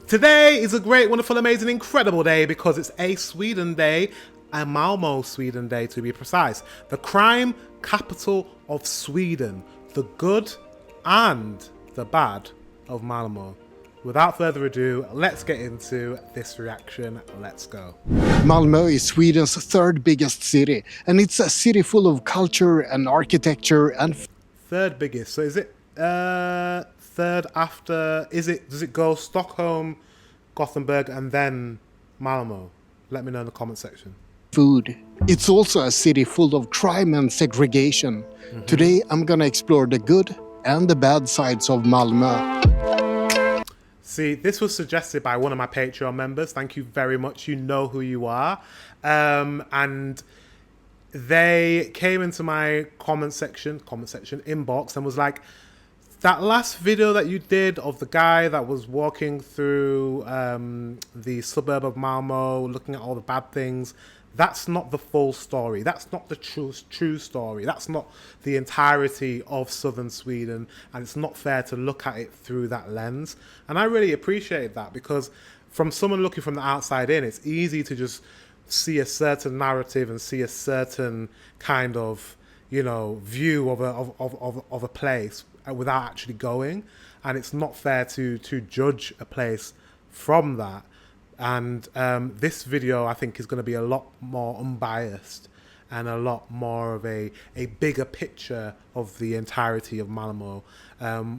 Today is a great, wonderful, amazing, incredible day because it's a Sweden day, a Malmö Sweden day to be precise. The crime capital of Sweden, the good and the bad of Malmö. Without further ado, let's get into this reaction. Let's go. Malmö is Sweden's third biggest city, and it's a city full of culture and architecture and... Third biggest, so is it third after, does it go Stockholm, Gothenburg, and then Malmö? Let me know in the comment section. Food. It's also a city full of crime and segregation. Today I'm gonna explore the good and the bad sides of Malmö. See, this was suggested by one of my Patreon members. Thank you very much. You know who you are. And they came into my comment section inbox and was like, that last video that you did of the guy that was walking through the suburb of Malmö, looking at all the bad things, that's not the full story. That's not the true story. That's not the entirety of southern Sweden, and it's not fair to look at it through that lens. And I really appreciate that, because from someone looking from the outside in, it's easy to just see a certain narrative and see a certain kind of, you know, view of a place without actually going, and it's not fair to judge a place from that. And this video, I think, is going to be a lot more unbiased and a lot more of a bigger picture of the entirety of Malmö.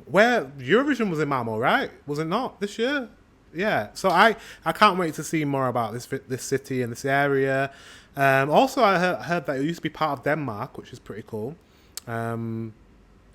Where Eurovision was in Malmö, right? Was it not this year? Yeah. So I can't wait to see more about this city and this area. Also, I heard that it used to be part of Denmark, which is pretty cool.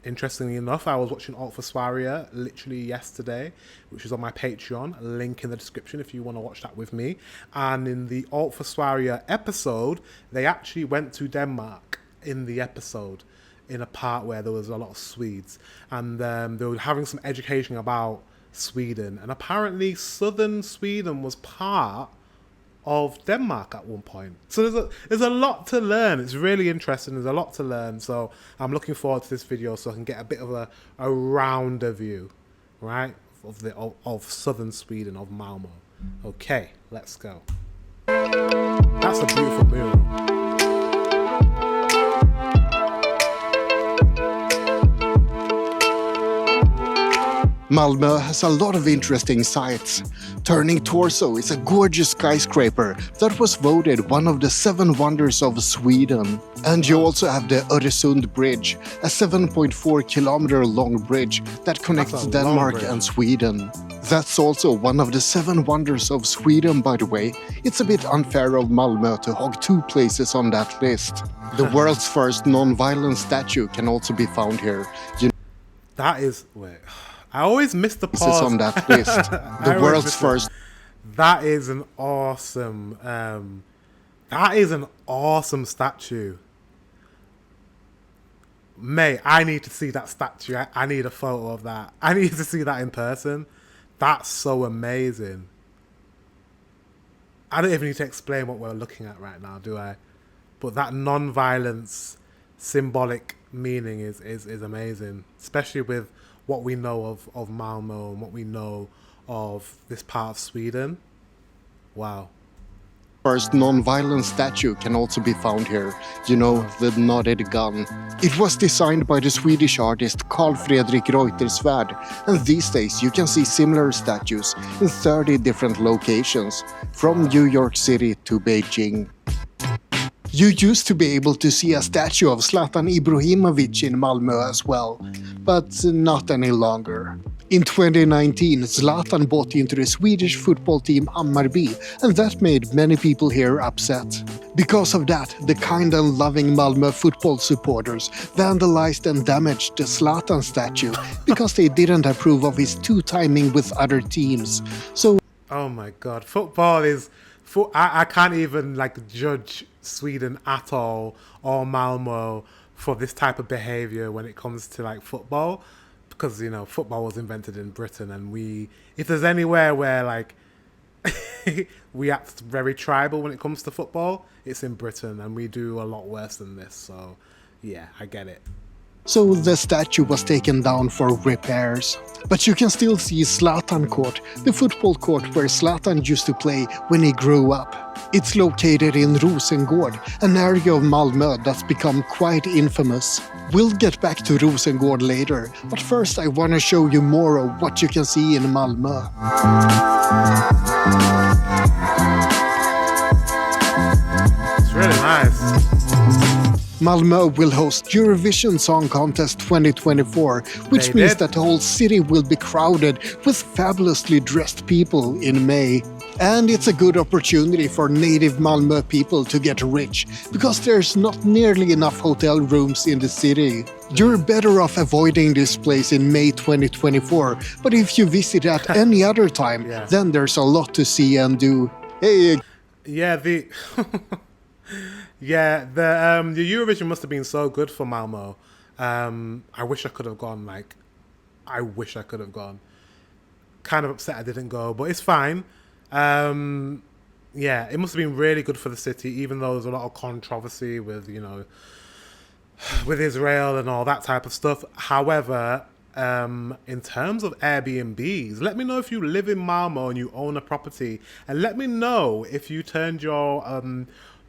Interestingly enough, I was watching Alt Försvaret literally yesterday, which is on my Patreon. Link in the description if you want to watch that with me. And in the Alt Försvaret episode, they actually went to Denmark in the episode, in a part where there was a lot of Swedes. And they were having some education about Sweden. And apparently southern Sweden was part of Denmark at one point. So there's a lot to learn. It's really interesting. There's a lot to learn. So I'm looking forward to this video so I can get a bit of a rounder view, right, of southern Sweden, of Malmö. Okay, let's go. That's a beautiful mural. Malmö has a lot of interesting sights. Turning Torso is a gorgeous skyscraper that was voted one of the 7 wonders of Sweden. And you also have the Öresund Bridge, a 7.4 kilometer long bridge that connects Denmark and Sweden. That's also one of the 7 wonders of Sweden, by the way. It's a bit unfair of Malmö to hog 2 places on that list. The world's first non-violent statue can also be found here. That is... wait... I always miss the pause. On that list. The world's first. That is an awesome. That is an awesome statue. Mate, I need to see that statue. I need a photo of that. I need to see that in person. That's so amazing. I don't even need to explain what we're looking at right now, do I? But that non-violence symbolic meaning is amazing, especially with what we know of Malmö and what we know of this part of Sweden. Wow. First non-violent statue can also be found here. You know, the knotted gun. It was designed by the Swedish artist Carl Fredrik Reuterswärd, and these days you can see similar statues in 30 different locations, from New York City to Beijing. You used to be able to see a statue of Zlatan Ibrahimovic in Malmö as well, but not any longer. In 2019, Zlatan bought into the Swedish football team Hammarby, and that made many people here upset. Because of that, the kind and loving Malmö football supporters vandalized and damaged the Zlatan statue because they didn't approve of his two-timing with other teams. So, oh my god, football is... I can't even judge Sweden at all, or Malmö, for this type of behavior when it comes to football, because football was invented in Britain, and if there's anywhere where we act very tribal when it comes to football, it's in Britain, and we do a lot worse than this. So yeah, I get it. so the statue was taken down for repairs. But you can still see Zlatan Court, the football court where Zlatan used to play when he grew up. It's located in Rosengård, an area of Malmö that's become quite infamous. We'll get back to Rosengård later, but first I want to show you more of what you can see in Malmö. It's really nice. Malmö will host Eurovision Song Contest 2024, which means that the whole city will be crowded with fabulously dressed people in May. And it's a good opportunity for native Malmö people to get rich, because there's not nearly enough hotel rooms in the city. You're better off avoiding this place in May 2024, but if you visit at any other time, then there's a lot to see and do. Hey. Yeah, the Eurovision must have been so good for Malmö. I wish I could have gone. I wish I could have gone. Kind of upset I didn't go, but it's fine. It must have been really good for the city, even though there's a lot of controversy with, with Israel and all that type of stuff. However, in terms of Airbnbs, let me know if you live in Malmö and you own a property, and let me know if you turned your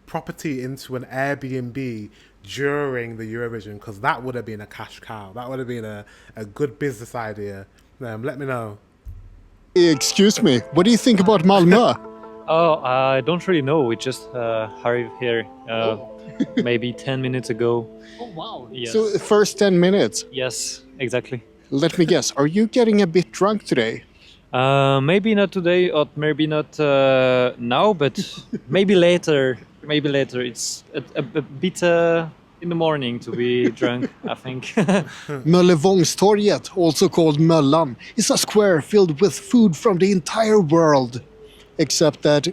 property into an Airbnb during the Eurovision, because that would have been a cash cow. That would have been a good business idea. Let me know. Excuse me, what do you think about Malmö? I don't really know. We just arrived here maybe 10 minutes ago. Oh, wow. Yes. So the first 10 minutes? Yes, exactly. Let me guess, are you getting a bit drunk today? Maybe not today, or maybe not now, but maybe later. Maybe later. It's a bit in the morning to be drunk, I think. Möllevångstorget, also called Möllan, is a square filled with food from the entire world. Except that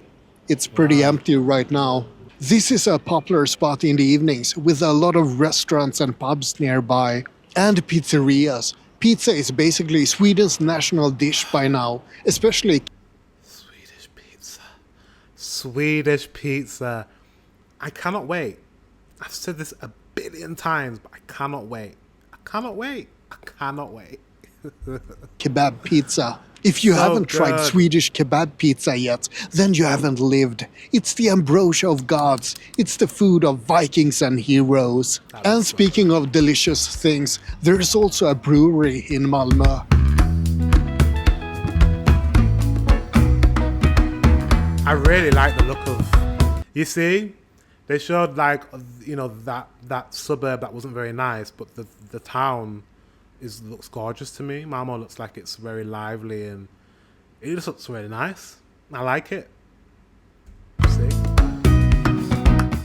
it's pretty empty right now. This is a popular spot in the evenings with a lot of restaurants and pubs nearby. And pizzerias. Pizza is basically Sweden's national dish by now, especially Swedish pizza. I cannot wait. I've said this a billion times, but I cannot wait. kebab pizza. If you haven't tried Swedish kebab pizza yet, then you haven't lived. It's the ambrosia of gods. It's the food of Vikings and heroes. And speaking of delicious things, there's also a brewery in Malmö. I really like the look of... You see? They showed that suburb that wasn't very nice, but the town looks gorgeous to me. Malmö looks like it's very lively and it just looks really nice. I like it. See?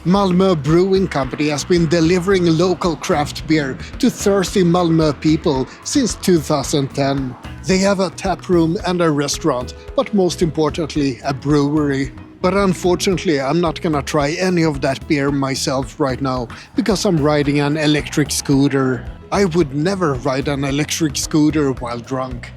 Malmö Brewing Company has been delivering local craft beer to thirsty Malmö people since 2010. They have a tap room and a restaurant, but most importantly, a brewery. But unfortunately, I'm not gonna try any of that beer myself right now, because I'm riding an electric scooter. I would never ride an electric scooter while drunk.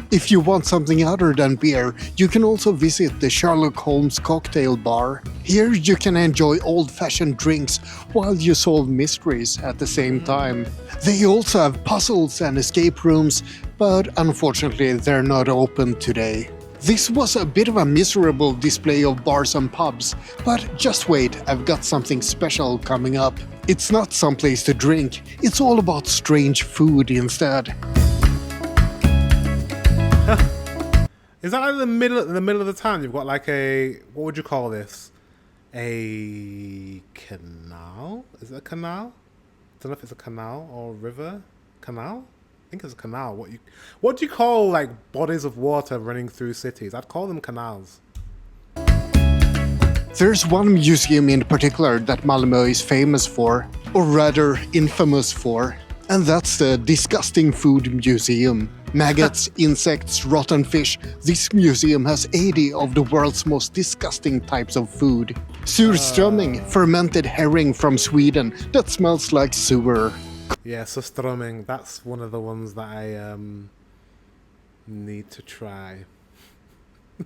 If you want something other than beer, you can also visit the Sherlock Holmes cocktail bar. Here you can enjoy old-fashioned drinks while you solve mysteries at the same time. They also have puzzles and escape rooms, but unfortunately they're not open today. This was a bit of a miserable display of bars and pubs, but just wait, I've got something special coming up. It's not some place to drink, it's all about strange food instead. Is that like in the middle of the town? You've got like a... What would you call this? A canal? Is it a canal? I don't know if it's a canal or river. Canal? I think it's a canal. What do you call like bodies of water running through cities? I'd call them canals. There's one museum in particular that Malmö is famous for, or rather infamous for, and that's the Disgusting Food Museum. Maggots, insects, rotten fish. This museum has 80 of the world's most disgusting types of food. Surströmming, fermented herring from Sweden that smells like sewer. Yeah, surströmming. That's one of the ones that I need to try.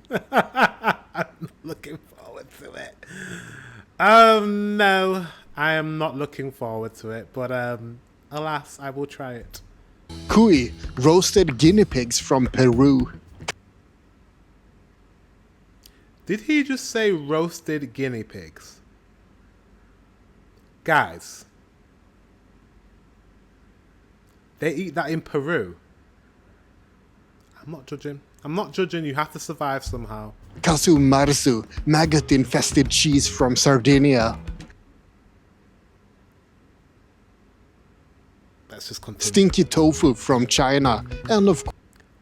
I'm not looking forward to it. No, I am not looking forward to it. But Alas, I will try it. Cuy, roasted guinea pigs from Peru. Did he just say roasted guinea pigs? Guys, they eat that in Peru. I'm not judging. I'm not judging. You have to survive somehow. Casu marzu, maggot-infested cheese from Sardinia. Let's just continue. Stinky tofu from China. And of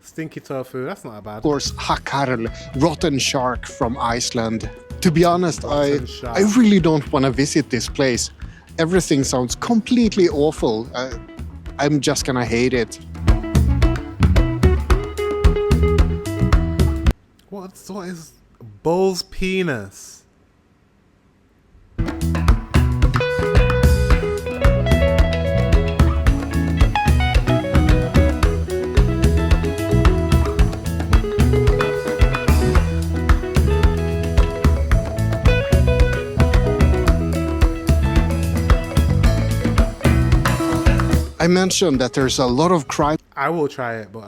Stinky tofu. That's not bad. course, hakarl, rotten shark from Iceland. To be honest, Rotten shark. I really don't want to visit this place. Everything sounds completely awful. I'm just gonna hate it. What is bull's penis? I mentioned that there's a lot of crime I will try it, but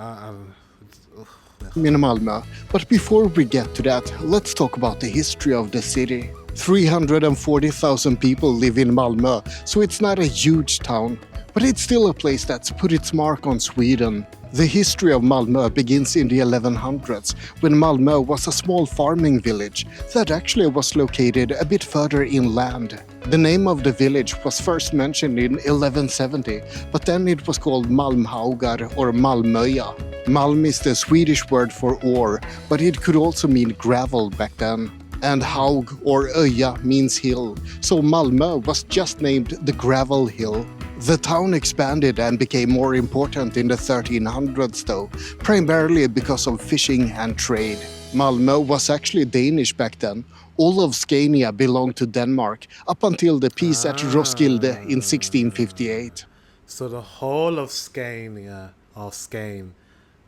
in Malmö. But before we get to that, let's talk about the history of the city. 340,000 people live in Malmö, so it's not a huge town, but it's still a place that's put its mark on Sweden. The history of Malmö begins in the 1100s, when Malmö was a small farming village that actually was located a bit further inland. The name of the village was first mentioned in 1170, but then it was called Malmhaugar or Malmöja. Malm is the Swedish word for ore, but it could also mean gravel back then. And haug or öja means hill, so Malmö was just named the Gravel Hill. The town expanded and became more important in the 1300s though, primarily because of fishing and trade. Malmö was actually Danish back then. All of Scania belonged to Denmark up until the peace at Roskilde in 1658. so the whole of Scania or Skane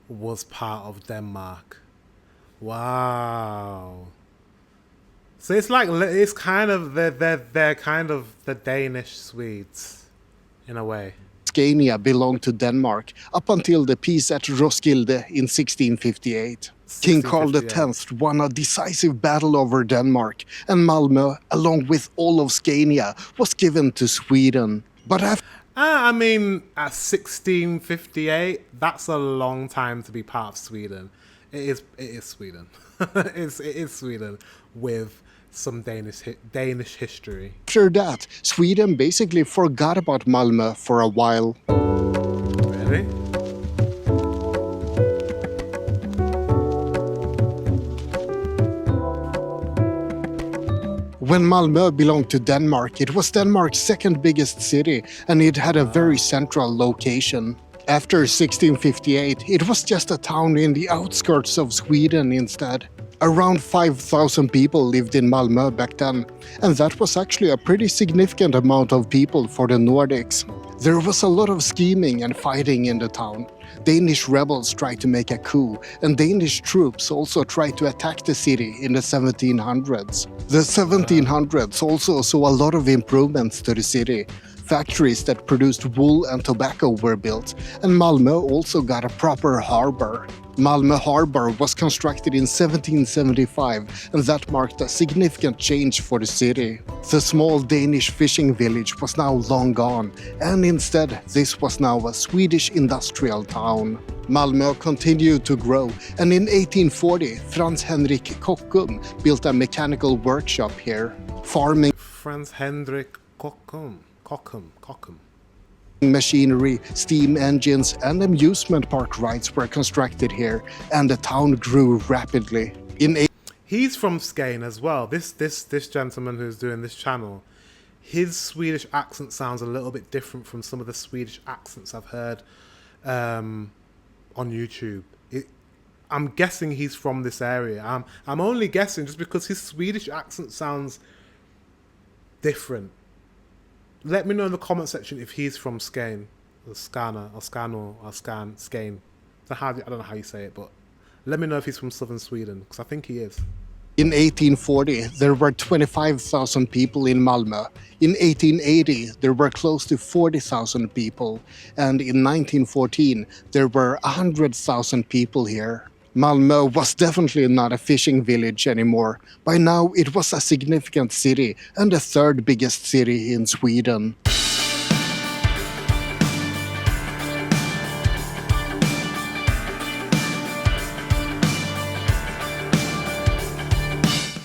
was part of Denmark. Wow. So it's like it's kind of they're kind of the Danish Swedes in a way. Scania belonged to Denmark up until the peace at Roskilde in 1658. King Karl X won a decisive battle over Denmark, and Malmö, along with all of Scania, was given to Sweden. But after I mean, at 1658, that's a long time to be part of Sweden. It is Sweden. it is Sweden with some Danish history. that, Sweden basically forgot about Malmö for a while. Really? When Malmö belonged to Denmark, it was Denmark's second biggest city, and it had a very central location. After 1658, it was just a town in the outskirts of Sweden instead. Around 5,000 people lived in Malmö back then, and that was actually a pretty significant amount of people for the Nordics. There was a lot of scheming and fighting in the town. Danish rebels tried to make a coup, and Danish troops also tried to attack the city in the 1700s. The 1700s also saw a lot of improvements to the city. Factories that produced wool and tobacco were built, and Malmö also got a proper harbor. Malmö Harbor was constructed in 1775, and that marked a significant change for the city. The small Danish fishing village was now long gone, and instead this was now a Swedish industrial town. Malmö continued to grow, and in 1840 Frans Henrik Kockum built a mechanical workshop here. Farming Frans Henrik Kockum. machinery, steam engines, and amusement park rides were constructed here, and the town grew rapidly. He's from Skane as well. This gentleman who's doing this channel, his Swedish accent sounds a little bit different from some of the Swedish accents I've heard on YouTube. I'm guessing he's from this area. I'm only guessing just because his Swedish accent sounds different. Let me know in the comment section if he's from Skane, or Skane. I don't know how you say it, but let me know if he's from southern Sweden, because I think he is. In 1840, there were 25,000 people in Malmö. In 1880, there were close to 40,000 people. And in 1914, there were 100,000 people here. Malmö was definitely not a fishing village anymore. By now, it was a significant city and the third biggest city in Sweden.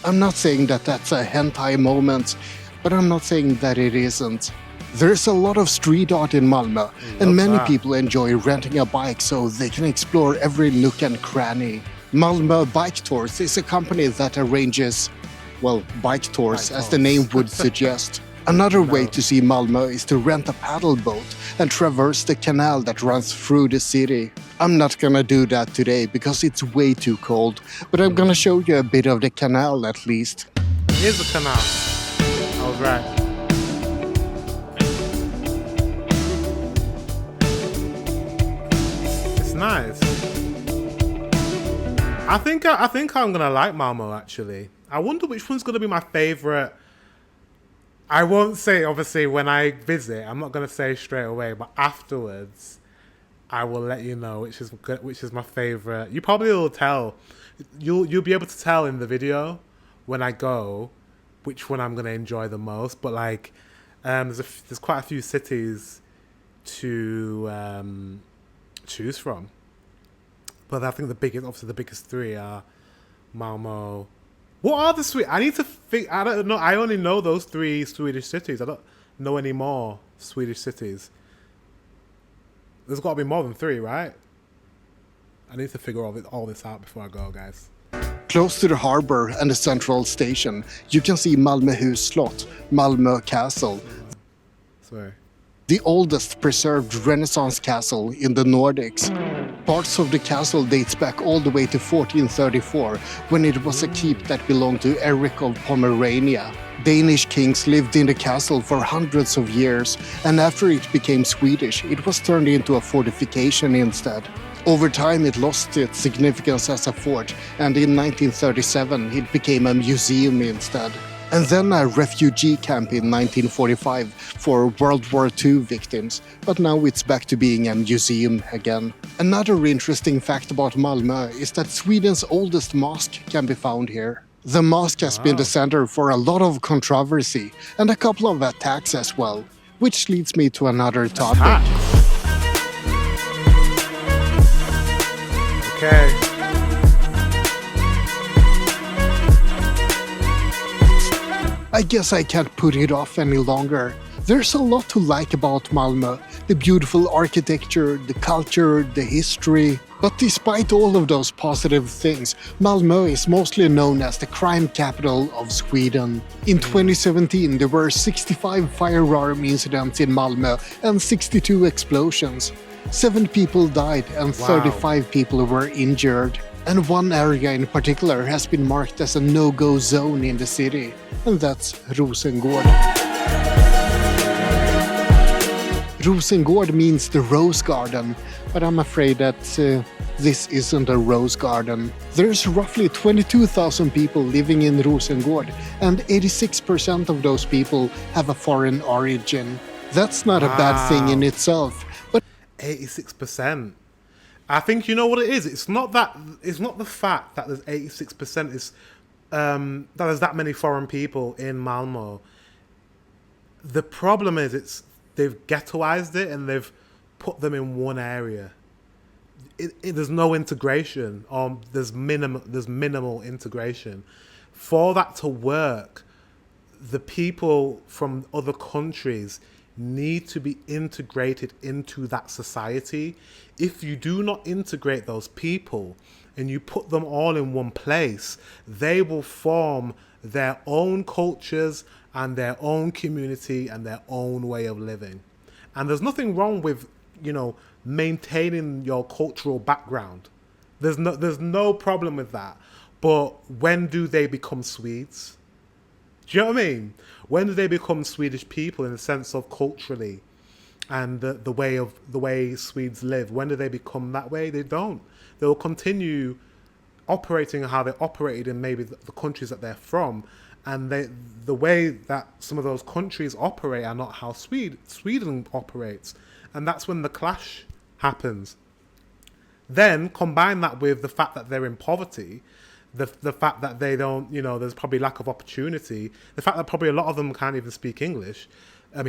I'm not saying that that's a hentai moment, but I'm not saying that it isn't. There's a lot of street art in Malmö, and many people enjoy renting a bike so they can explore every nook and cranny. Malmö Bike Tours is a company that arranges, well, bike tours, as the name would suggest. Another way to see Malmö is to rent a paddle boat and traverse the canal that runs through the city. I'm not gonna do that today because it's way too cold, but I'm gonna show you a bit of the canal at least. Here's the canal. I was right. It's nice. I think I'm gonna like Malmö actually. I wonder which one's gonna be my favorite. I won't say obviously when I visit. I'm not gonna say straight away, but afterwards, I will let you know which is my favorite. You probably will tell. You'll be able to tell in the video when I go which one I'm gonna enjoy the most. But like, there's quite a few cities to choose from. But I think the biggest three are Malmö. What are the Swedish? I need to think. I don't know. I only know those three Swedish cities. I don't know any more Swedish cities. There's got to be more than three, right? I need to figure all this out before I go, guys. Close to the harbor and the central station, you can see Malmöhus slott, Malmö Castle. Sorry. The oldest preserved Renaissance castle in the Nordics. Parts of the castle dates back all the way to 1434, when it was a keep that belonged to Eric of Pomerania. Danish kings lived in the castle for hundreds of years, and after it became Swedish, it was turned into a fortification instead. Over time, it lost its significance as a fort, and in 1937, it became a museum instead. And then a refugee camp in 1945 for World War II victims, but now it's back to being a museum again. Another interesting fact about Malmö is that Sweden's oldest mosque can be found here. The mosque has been the center for a lot of controversy and a couple of attacks as well, which leads me to another topic. Okay. I guess I can't put it off any longer. There's a lot to like about Malmö. The beautiful architecture, the culture, the history. But despite all of those positive things, Malmö is mostly known as the crime capital of Sweden. In 2017, there were 65 firearm incidents in Malmö and 62 explosions. 7 people died and 35 people were injured. And one area in particular has been marked as a no-go zone in the city, and that's Rosengård. Rosengård means the rose garden, but I'm afraid that this isn't a rose garden. There's roughly 22,000 people living in Rosengård, and 86% of those people have a foreign origin. That's not a bad thing in itself, but 86%. I think you know what it is. It's not the fact that there's 86% is that there's that many foreign people in Malmö. The problem is they've ghettoized it and they've put them in one area. There's no integration, or there's minimal integration. For that to work, the people from other countries need to be integrated into that society. If you do not integrate those people and you put them all in one place, they will form their own cultures and their own community and their own way of living. And there's nothing wrong with, maintaining your cultural background. There's no problem with that. But when do they become Swedes? Do you know what I mean? When do they become Swedish people in the sense of culturally and the way Swedes live? When do they become that way? They don't. They will continue operating how they operated in maybe the countries that they're from, and the way that some of those countries operate are not how Sweden operates, and that's when the clash happens. Then combine that with the fact that they're in poverty, the fact that they don't, there's probably lack of opportunity, the fact that probably a lot of them can't even speak Swedish, and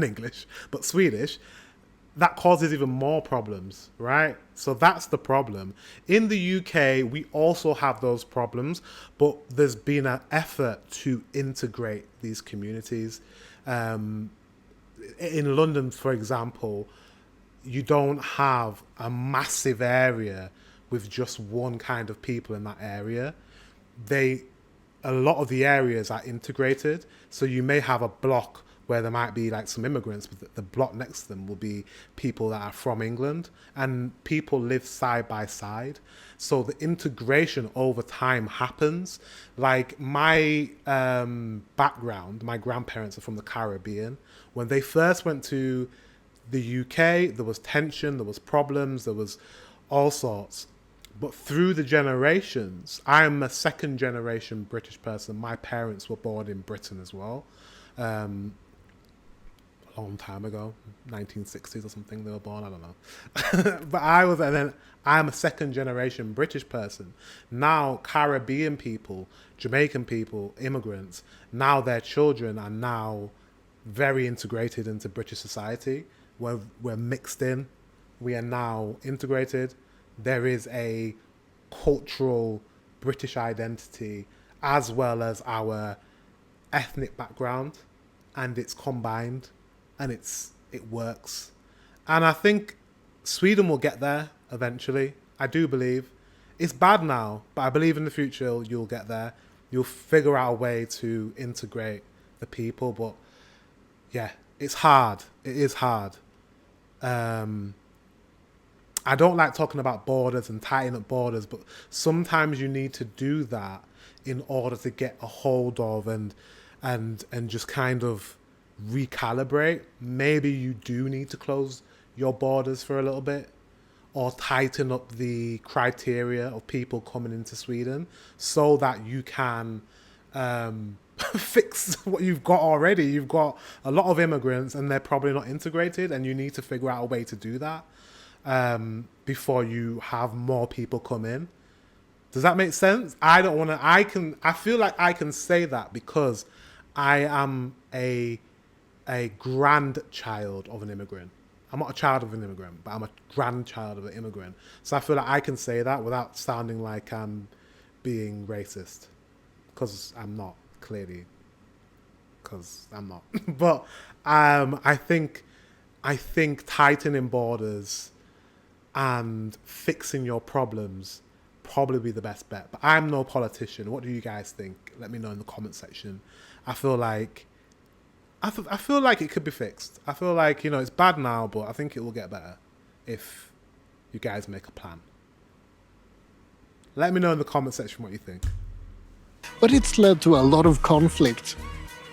English, but Swedish, that causes even more problems, right? So that's the problem. In the UK, we also have those problems, but there's been an effort to integrate these communities. In London, for example, you don't have a massive area with just one kind of people in that area. A lot of the areas are integrated, so you may have a block where there might be like some immigrants, but the block next to them will be people that are from England, and people live side by side. So the integration over time happens. Like my background, my grandparents are from the Caribbean. When they first went to the UK, there was tension, there was problems, there was all sorts. But through the generations, I'm a second generation British person. My parents were born in Britain as well. A long time ago, 1960s or something they were born, I don't know. But I'm a second generation British person. Now Caribbean people, Jamaican people, immigrants, now their children are now very integrated into British society. We're mixed in. We are now integrated. There is a cultural British identity as well as our ethnic background, and it's combined, and it works. And I think Sweden will get there eventually. I do believe. It's bad now, but I believe in the future you'll get there. You'll figure out a way to integrate the people, but yeah, it's hard. It is hard. I don't like talking about borders and tightening up borders, but sometimes you need to do that in order to get a hold of and just kind of recalibrate. Maybe you do need to close your borders for a little bit, or tighten up the criteria of people coming into Sweden so that you can fix what you've got already. You've got a lot of immigrants and they're probably not integrated, and you need to figure out a way to do that before you have more people come in. Does that make sense? I feel like I can say that because I am a grandchild of an immigrant. I'm not a child of an immigrant, but I'm a grandchild of an immigrant. So I feel like I can say that without sounding like I'm being racist, because I'm not, clearly, because I'm not. But I think tightening borders and fixing your problems probably be the best bet. But I'm no politician. What do you guys think? Let me know in the comment section. I feel like it could be fixed. I feel like, it's bad now, but I think it will get better if you guys make a plan. Let me know in the comment section what you think. But it's led to a lot of conflict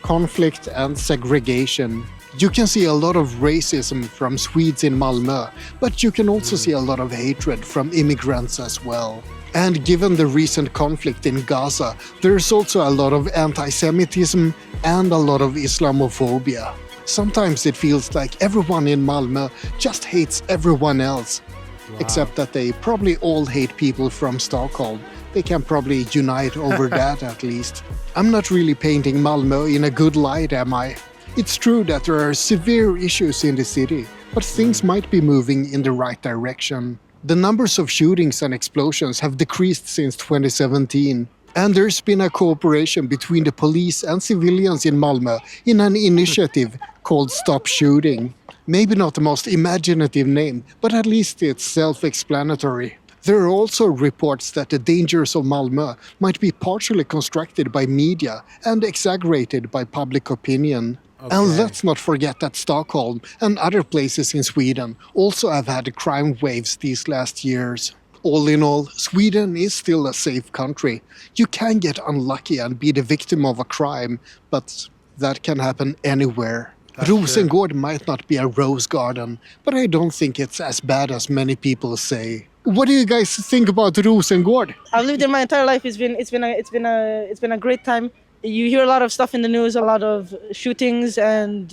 and segregation. You can see a lot of racism from Swedes in Malmö, but you can also see a lot of hatred from immigrants as well. And given the recent conflict in Gaza, there's also a lot of anti-Semitism and a lot of Islamophobia. Sometimes it feels like everyone in Malmö just hates everyone else. Wow. Except that they probably all hate people from Stockholm. They can probably unite over that at least. I'm not really painting Malmö in a good light, am I? It's true that there are severe issues in the city, but things might be moving in the right direction. The numbers of shootings and explosions have decreased since 2017, and there's been a cooperation between the police and civilians in Malmö in an initiative called Stop Shooting. Maybe not the most imaginative name, but at least it's self-explanatory. There are also reports that the dangers of Malmö might be partially constructed by media and exaggerated by public opinion. Okay. And let's not forget that Stockholm and other places in Sweden also have had crime waves these last years. All in all, Sweden is still a safe country. You can get unlucky and be the victim of a crime, but that can happen anywhere. Rosengård might not be a rose garden, but I don't think it's as bad as many people say. What do you guys think about Rosengård? I've lived there my entire life. It's been a great time. You hear a lot of stuff in the news, a lot of shootings and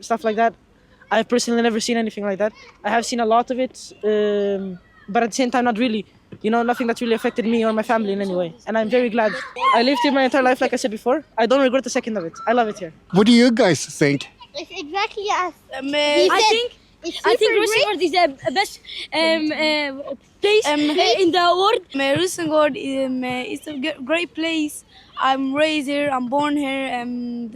stuff like that. I've personally never seen anything like that. I have seen a lot of it, but at the same time, not really. You know, nothing that really affected me or my family in any way. And I'm very glad. I lived here my entire life, like I said before. I don't regret a second of it. I love it here. What do you guys think? It's exactly as I think Rosengård is the best place in the world. Rosengård is a great place. I'm raised here, I'm born here, and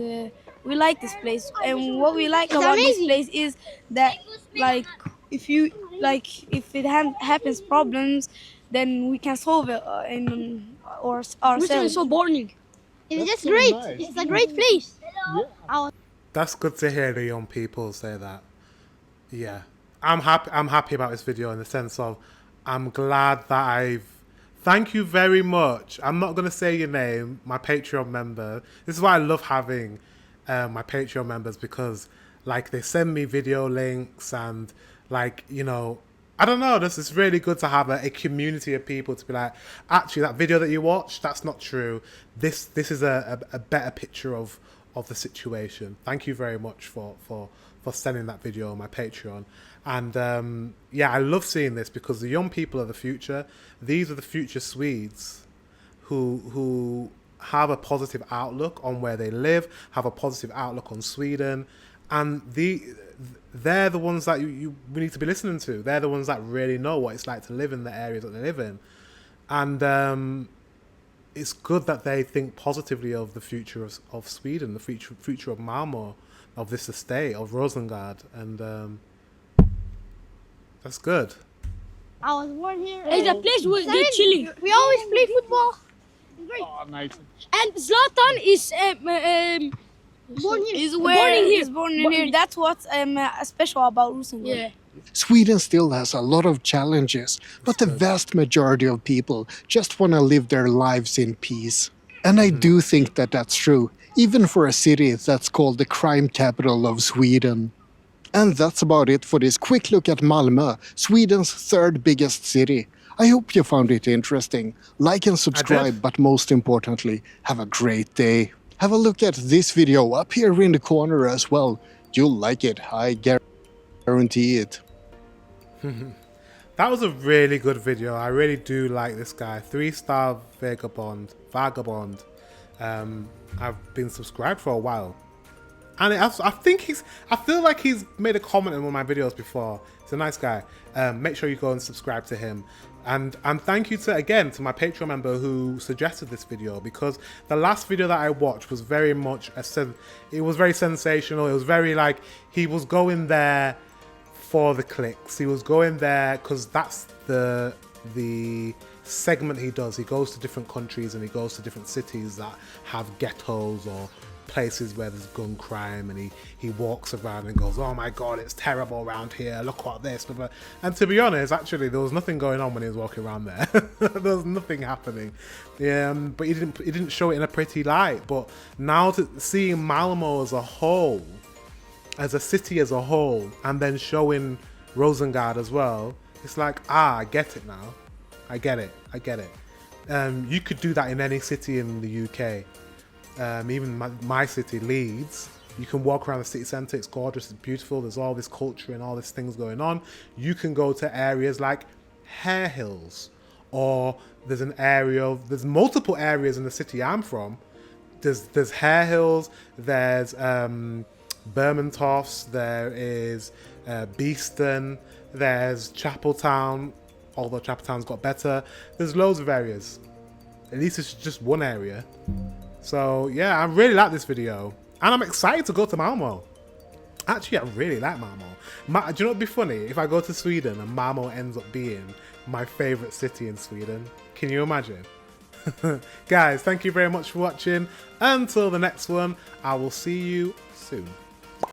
we like this place. And what we like about this place is that, like, if it happens problems, then we can solve it ourselves. Rosengård is so boring. It's just great. Nice. It's a great place. That's good to hear the young people say that. Yeah, I'm happy about this video in the sense of I'm glad that thank you very much. I'm not going to say your name, my Patreon member. This is why I love having my Patreon members, because like they send me video links and like, you know, I don't know, this is really good to have a community of people to be like, actually that video that you watched, that's not true. This is a better picture of the situation. Thank you very much for sending that video on my Patreon. And yeah, I love seeing this because the young people are the future. These are the future Swedes who have a positive outlook on where they live, have a positive outlook on Sweden, and they're the ones that we need to be listening to. They're the ones that really know what it's like to live in the areas that they live in. And it's good that they think positively of the future of Sweden, the future of Malmö, of this estate, of Rosengård, and that's good. I was born here. It's a place where they chilling. We always play football. Great. Oh, nice. And Zlatan is Born here. He's born in here. That's what's special about Rosengård. Yeah. Sweden still has a lot of challenges, but the vast majority of people just want to live their lives in peace. And I do think that that's true, even for a city that's called the crime capital of Sweden. And that's about it for this quick look at Malmö, Sweden's third biggest city. I hope you found it interesting. Like and subscribe, but most importantly, have a great day. Have a look at this video up here in the corner as well. You'll like it, I guarantee it. That was a really good video. I really do like this guy. 3-star vagabond. I've been subscribed for a while, and I feel like he's made a comment in one of my videos before. He's a nice guy. Make sure you go and subscribe to him. And thank you to my Patreon member who suggested this video, because the last video that I watched was very much it was very sensational. It was very like he was going there for the clicks. He was going there because that's the segment he does. He goes to different countries and he goes to different cities that have ghettos or places where there's gun crime, and he walks around and goes, oh my god, it's terrible around here, look at this. And to be honest, actually there was nothing going on when he was walking around there. There was nothing happening. But he didn't show it in a pretty light. But now seeing Malmö as a whole, as a city as a whole, and then showing Rosengård as well, it's like, I get it now. I get it. You could do that in any city in the UK. Even my city, Leeds, you can walk around the city centre, it's gorgeous, it's beautiful, there's all this culture and all these things going on. You can go to areas like Hare Hills, or there's multiple areas in the city I'm from. There's Hare Hills, there's Bermentofts, there is Beeston, there's Chapeltown, although Chapeltown's got better. There's loads of areas. At least it's just one area. So yeah, I really like this video, and I'm excited to go to Malmö. Actually, I really like Malmö. Do you know what'd be funny? If I go to Sweden and Malmö ends up being my favourite city in Sweden. Can you imagine? Guys, thank you very much for watching. Until the next one, I will see you soon.